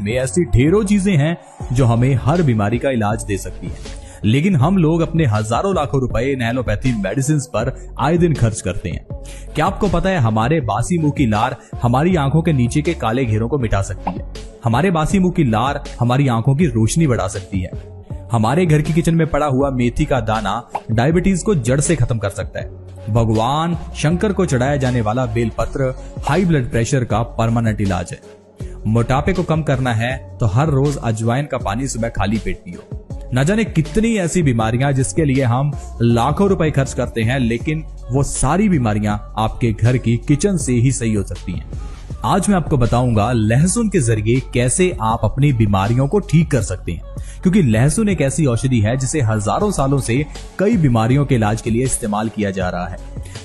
में ऐसी ढेरों चीजें हैं जो हमें हर बीमारी का इलाज दे सकती हैं, लेकिन हम लोग अपने हजारों लाखों रुपए इन एलोपैथी मेडिसिन पर आए दिन खर्च करते हैं। क्या आपको पता है हमारे बासी मुंह की लार हमारी आंखों के नीचे के काले घेरों को मिटा सकती है। हमारे बासी मुंह की लार हमारी आंखों की रोशनी बढ़ा सकती है। हमारे घर की किचन में पड़ा हुआ मेथी का दाना डायबिटीज को जड़ से खत्म कर सकता है। भगवान शंकर को चढ़ाया जाने वाला बेलपत्र हाई ब्लड प्रेशर का परमानेंट इलाज है। मोटापे को कम करना है तो हर रोज अजवाइन का पानी सुबह खाली पेट पियो। न जाने कितनी ऐसी बीमारियां जिसके लिए हम लाखों रुपए खर्च करते हैं, लेकिन वो सारी बीमारियां आपके घर की किचन से ही सही हो सकती हैं। आज मैं आपको बताऊंगा लहसुन के जरिए कैसे आप अपनी बीमारियों को ठीक कर सकते हैं, क्योंकि लहसुन एक ऐसी औषधि है जिसे हजारों सालों से कई बीमारियों के इलाज के लिए इस्तेमाल किया जा रहा है।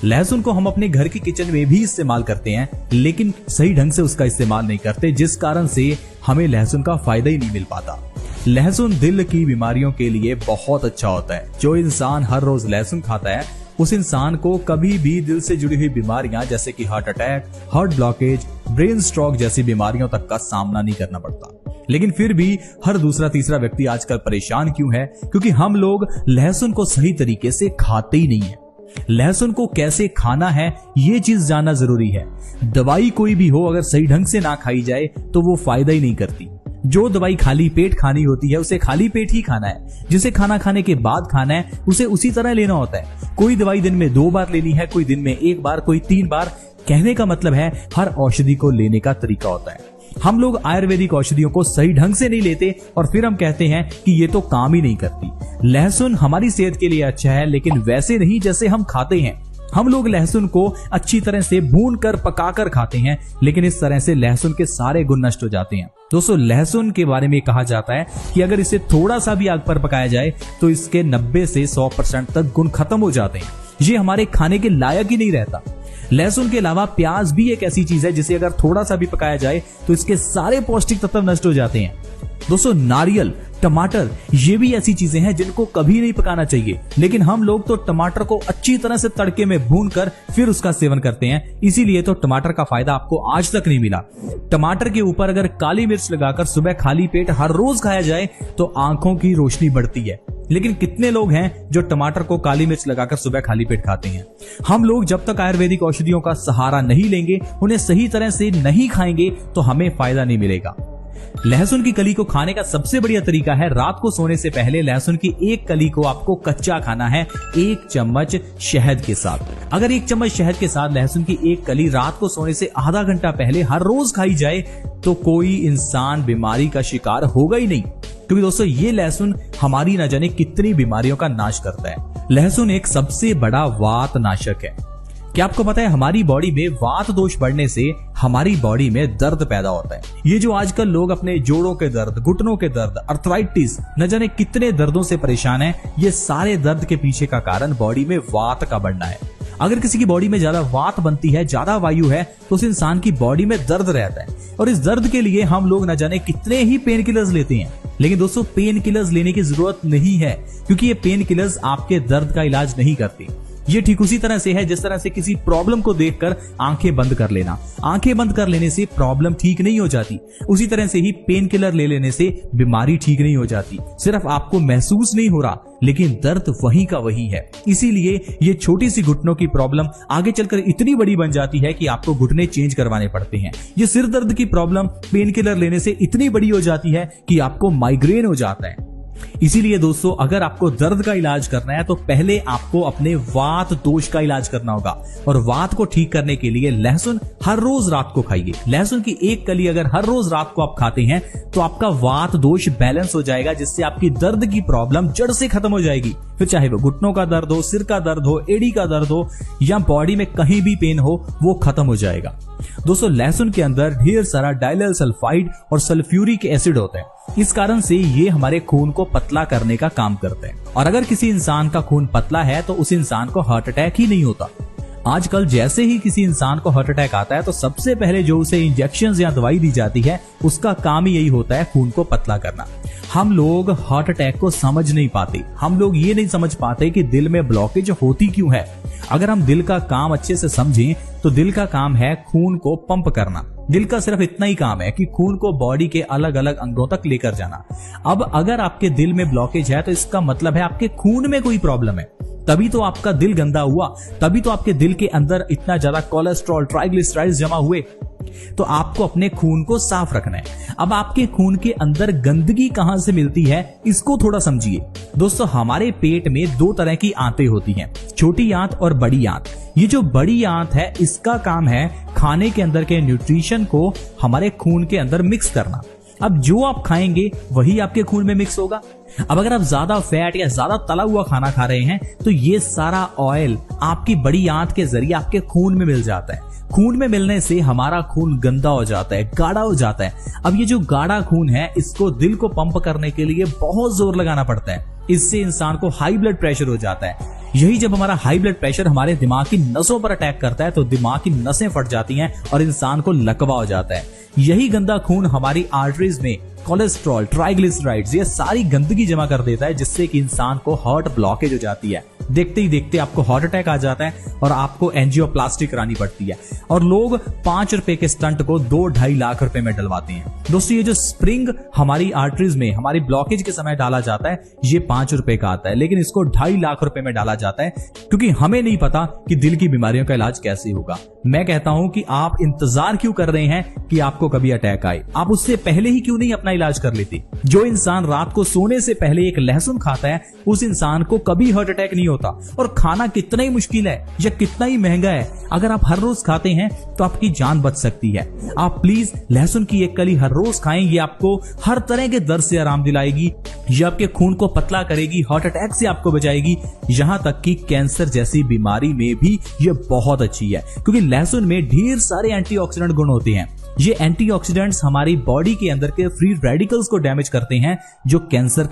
लहसुन को हम अपने घर की किचन में भी इस्तेमाल करते हैं, लेकिन सही ढंग से उसका इस्तेमाल नहीं करते, जिस कारण से हमें लहसुन का फायदा ही नहीं मिल पाता। लहसुन दिल की बीमारियों के लिए बहुत अच्छा होता है। जो इंसान हर रोज लहसुन खाता है उस इंसान को कभी भी दिल से जुड़ी हुई बीमारियां जैसे कि heart attack, heart blockage, brain stroke जैसी बीमारियों तक का सामना नहीं करना पड़ता। लेकिन फिर भी हर दूसरा तीसरा व्यक्ति आजकल परेशान क्यों है? क्योंकि हम लोग लहसुन को सही तरीके से खाते ही नहीं है। लहसुन को कैसे खाना है ये चीज जानना जरूरी है। दवाई कोई भी हो, अगर सही ढंग से ना खाई जाए तो वो फायदा ही नहीं करती। जो दवाई खाली पेट खानी होती है उसे खाली पेट ही खाना है। जिसे खाना खाने के बाद खाना है उसे उसी तरह लेना होता है। कोई दवाई दिन में 2 बार लेनी है, कोई दिन में 1 बार, कोई 3 बार। कहने का मतलब है हर औषधि को लेने का तरीका होता है। हम लोग आयुर्वेदिक औषधियों को सही ढंग से नहीं लेते और फिर हम कहते हैं कि ये तो काम ही नहीं करती। लहसुन हमारी सेहत के लिए अच्छा है, लेकिन वैसे नहीं जैसे हम खाते हैं। हम लोग लहसुन को अच्छी तरह से भून कर पका कर खाते हैं, लेकिन इस तरह से लहसुन के सारे गुण नष्ट हो जाते हैं। दोस्तों, लहसुन के बारे में कहा जाता है कि अगर इसे थोड़ा सा भी आग पर पकाया जाए तो इसके 90 से 100% तक गुण खत्म हो जाते हैं। ये हमारे खाने के लायक ही नहीं रहता। लहसुन के अलावा प्याज भी एक ऐसी चीज है जिसे अगर थोड़ा सा भी पकाया जाए तो इसके सारे पौष्टिक तत्व नष्ट हो जाते हैं। दोस्तों, नारियल, टमाटर ये भी ऐसी चीजें हैं जिनको कभी नहीं पकाना चाहिए, लेकिन हम लोग तो टमाटर को अच्छी तरह से तड़के में भूनकर फिर उसका सेवन करते हैं। इसीलिए तो टमाटर का फायदा आपको आज तक नहीं मिला। टमाटर के ऊपर अगर काली मिर्च लगाकर सुबह खाली पेट हर रोज खाया जाए तो आंखों की रोशनी बढ़ती है। लेकिन कितने लोग हैं जो टमाटर को काली मिर्च लगाकर सुबह खाली पेट खाते हैं? हम लोग जब तक आयुर्वेदिक औषधियों का सहारा नहीं लेंगे, उन्हें सही तरह से नहीं खाएंगे तो हमें फायदा नहीं मिलेगा। लहसुन की कली को खाने का सबसे बढ़िया तरीका है रात को सोने से पहले लहसुन की एक कली को आपको कच्चा खाना है 1 चम्मच शहद के साथ। अगर 1 चम्मच शहद के साथ लहसुन की एक कली रात को सोने से आधा घंटा पहले हर रोज खाई जाए तो कोई इंसान बीमारी का शिकार होगा ही नहीं। क्योंकि दोस्तों, ये लहसुन हमारी न जाने कितनी बीमारियों का नाश करता है। लहसुन एक सबसे बड़ा वात नाशक है। क्या आपको पता है हमारी बॉडी में वात दोष बढ़ने से हमारी बॉडी में दर्द पैदा होता है। ये जो आजकल लोग अपने जोड़ों के दर्द, घुटनों के दर्द, अर्थराइटिस, न जाने कितने दर्दों से परेशान हैं, ये सारे दर्द के पीछे का कारण बॉडी में वात का बढ़ना है। अगर किसी की बॉडी में ज्यादा वात बनती है, ज्यादा वायु है, तो उस इंसान की बॉडी में दर्द रहता है और इस दर्द के लिए हम लोग न जाने कितने ही पेन किलर्स लेते हैं। लेकिन दोस्तों, पेन किलर्स लेने की जरूरत नहीं है, क्योंकि ये पेन किलर्स आपके दर्द का इलाज नहीं करते। ये ठीक उसी तरह से है जिस तरह से किसी प्रॉब्लम को देखकर आंखें बंद कर लेना। आंखें बंद कर लेने से प्रॉब्लम ठीक नहीं हो जाती, उसी तरह से ही पेन किलर ले लेने से बीमारी ठीक नहीं हो जाती। सिर्फ आपको महसूस नहीं हो रहा, लेकिन दर्द वही का वही है। इसीलिए ये छोटी सी घुटनों की प्रॉब्लम आगे चलकर इतनी बड़ी बन जाती है कि आपको घुटने चेंज करवाने पड़ते हैं। ये सिर दर्द की प्रॉब्लम पेन किलर लेने से इतनी बड़ी हो जाती है कि आपको माइग्रेन हो जाता है। इसीलिए दोस्तों, अगर आपको दर्द का इलाज करना है तो पहले आपको अपने वात दोष का इलाज करना होगा। और वात को ठीक करने के लिए लहसुन हर रोज रात को खाइए। लहसुन की एक कली अगर हर रोज रात को आप खाते हैं तो आपका वात दोष बैलेंस हो जाएगा, जिससे आपकी दर्द की प्रॉब्लम जड़ से खत्म हो जाएगी। फिर चाहे वो घुटनों का दर्द हो, सिर का दर्द हो, एड़ी का दर्द हो या बॉडी में कहीं भी पेन हो, वो खत्म हो जाएगा। दोस्तों, लहसुन के अंदर ढेर सारा डाइलेल सल्फाइड और सल्फ्यूरिक एसिड होता है। इस कारण से ये हमारे खून को पतला करने का काम करते हैं। और अगर किसी इंसान का खून पतला है तो उस इंसान को हार्ट अटैक ही नहीं होता। आजकल जैसे ही किसी इंसान को हार्ट अटैक आता है तो सबसे पहले जो उसे इंजेक्शन या दवाई दी जाती है, उसका काम ही यही होता है खून को पतला करना। हम लोग हार्ट अटैक को समझ नहीं पाते। हम लोग ये नहीं समझ पाते कि दिल में ब्लॉकेज होती क्यों है। अगर हम दिल का काम अच्छे से समझें तो दिल का काम है खून को पंप करना। दिल का सिर्फ इतना ही काम है कि खून को बॉडी के अलग अलग अंगों तक लेकर जाना। अब अगर आपके दिल में ब्लॉकेज है तो इसका मतलब है आपके खून में कोई प्रॉब्लम है, तभी तो आपका दिल गंदा हुआ, तभी तो आपके दिल के अंदर इतना ज्यादा कोलेस्ट्रॉल, ट्राइग्लिसराइड्स जमा हुए। तो आपको अपने खून को साफ रखना है। अब आपके खून के अंदर गंदगी कहां से मिलती है इसको थोड़ा समझिए। दोस्तों, हमारे पेट में दो तरह की आंतें होती हैं, छोटी आंत और बड़ी आंत। ये जो बड़ी आंत है इसका काम है खाने के अंदर के न्यूट्रिशन को हमारे खून के अंदर मिक्स करना। अब जो आप खाएंगे वही आपके खून में मिक्स होगा। अब अगर आप ज्यादा फैट या ज्यादा तला हुआ खाना खा रहे हैं तो ये सारा ऑयल आपकी बड़ी आंत के जरिए आपके खून में मिल जाता है। खून में मिलने से हमारा खून गंदा हो जाता है, गाढ़ा हो जाता है। अब ये जो गाढ़ा खून है इसको दिल को पंप करने के लिए बहुत जोर लगाना पड़ता है। इससे इंसान को हाई ब्लड प्रेशर हो जाता है। यही जब हमारा हाई ब्लड प्रेशर हमारे दिमाग की नसों पर अटैक करता है तो दिमाग की नसें फट जाती हैं और इंसान को लकवा हो जाता है। यही गंदा खून हमारी आर्टरीज में कोलेस्ट्रॉल, ट्राइग्लिसराइड्स, ये सारी गंदगी जमा कर देता है, जिससे कि इंसान को हार्ट ब्लॉकेज हो जाती है। देखते ही देखते आपको हार्ट अटैक आ जाता है और आपको एंजियोप्लास्टी करानी पड़ती है। और लोग 5 रुपए के स्टंट को 2-2.5 लाख रुपए में डलवाते हैं। दोस्तों, ये जो स्प्रिंग हमारी आर्टरीज में हमारी ब्लॉकेज के समय डाला जाता है ये 5 रुपए का आता है, लेकिन इसको 2.5 लाख रुपए में डाला जाता है, क्योंकि हमें नहीं पता कि दिल की बीमारियों का इलाज कैसे होगा। मैं कहता हूं कि आप इंतजार क्यों कर रहे हैं कि आपको कभी अटैक आए? आप उससे पहले ही क्यों नहीं अपना इलाज कर लेते? जो इंसान रात को सोने से पहले एक लहसुन खाता है उस इंसान को कभी हार्ट अटैक नहीं होता। और खाना कितना ही मुश्किल है या कितना ही महंगा है, अगर आप हर रोज खाते हैं तो आपकी जान बच सकती है। आप प्लीज लहसुन की एक कली हर रोज खाएं, ये आपको हर तरह के दर्द से आराम दिलाएगी, ये आपके खून को पतला करेगी, हार्ट अटैक से आपको बचाएगी, यहां तक कि कैंसर जैसी बीमारी में भी ये बहुत अच्छी है, क्योंकि लहसुन में ढेर सारे एंटीऑक्सीडेंट गुण होते हैं। ये एंटीऑक्सीडेंट्स हमारी बॉडी के अंदर के फ्री रेडिकल्स को डैमेज करते हैं जो कैंसर का